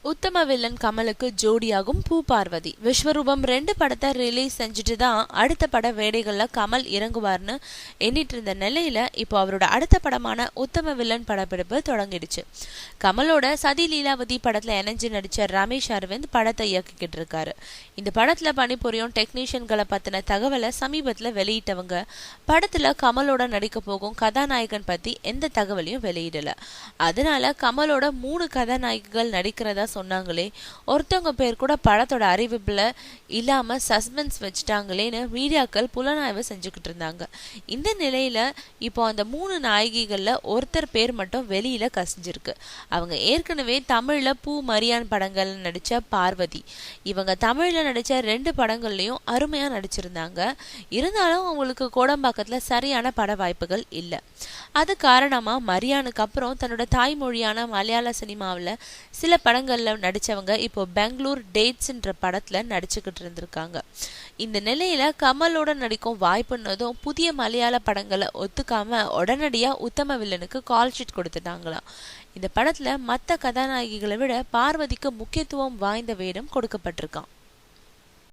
உத்தம villain கமலுக்கு ஜோடியாகும் பூ பார்வதி. விஸ்வரூபம் 2 படத்தை ரிலீஸ் செஞ்சுட்டு தான் அடுத்த பட வேடைகள்ல கமல் இறங்குவார்னு எண்ணிட்டு இருந்த நிலையில இப்போ அவரோட அடுத்த படமான உத்தம வில்லன் படப்பிடிப்பு தொடங்கிடுச்சு. கமலோட சதி லீலாவதி படத்துல இணைஞ்சு நடிச்ச ரமேஷ் அரவிந்த் படத்தை இயக்கிக்கிட்டு இருக்காரு. இந்த படத்துல பணிபுரியும் டெக்னீஷியன்களை பத்தின தகவலை சமீபத்துல வெளியிட்டவங்க படத்துல கமலோட நடிக்க போகும் கதாநாயகன் பத்தி எந்த தகவலையும் வெளியிடல. அதனால கமலோட 3 கதாநாயகிகள் நடிக்கிறதா சொன்னாங்களே, ஒருத்தவங்க பேர் கூட படத்தோட அறிவிப்புல இல்லாம சஸ்பென்ஸ் வச்சுட்டாங்களேன்னு மீடியாக்கள் புலனாய்வு செஞ்சுக்கிட்டு இருந்தாங்க. இந்த நிலையில இப்போ அந்த 3 நாயகிகள்ல ஒருத்தர் பேர் மட்டும் வெளியில கசிஞ்சிருக்கு. அவங்க ஏற்கனவே தமிழ்ல பூ மரியான் படங்கள் நடிச்ச பார்வதி. இவங்க தமிழ்ல நடிச்ச 2 படங்கள்லயும் அருமையா நடிச்சிருந்தாங்க. இருந்தாலும் அவங்களுக்கு கோடம்பாக்கத்துல சரியான பட வாய்ப்புகள் இல்லை. அது காரணமா மரியானுக்கு அப்புறம் தன்னோட தாய்மொழியான மலையாள சினிமாவில் சில படங்கள்ல நடிச்சவங்க இப்போ பெங்களூர் டேட்ஸ்ன்ற படத்துல நடிச்சுக்கிட்டு இருந்திருக்காங்க. இந்த நிலையில கமலோட நடிக்கும் வாய்ப்புன்னதும் புதிய மலையாள படங்களை ஒத்துக்காம உடனடியா உத்தம வில்லனுக்கு கால் ஷீட் கொடுத்துட்டாங்களாம். இந்த படத்துல மற்ற கதாநாயகிகளை விட பார்வதிக்கு முக்கியத்துவம் வாய்ந்த வேடம் கொடுக்கப்பட்டிருக்கான்.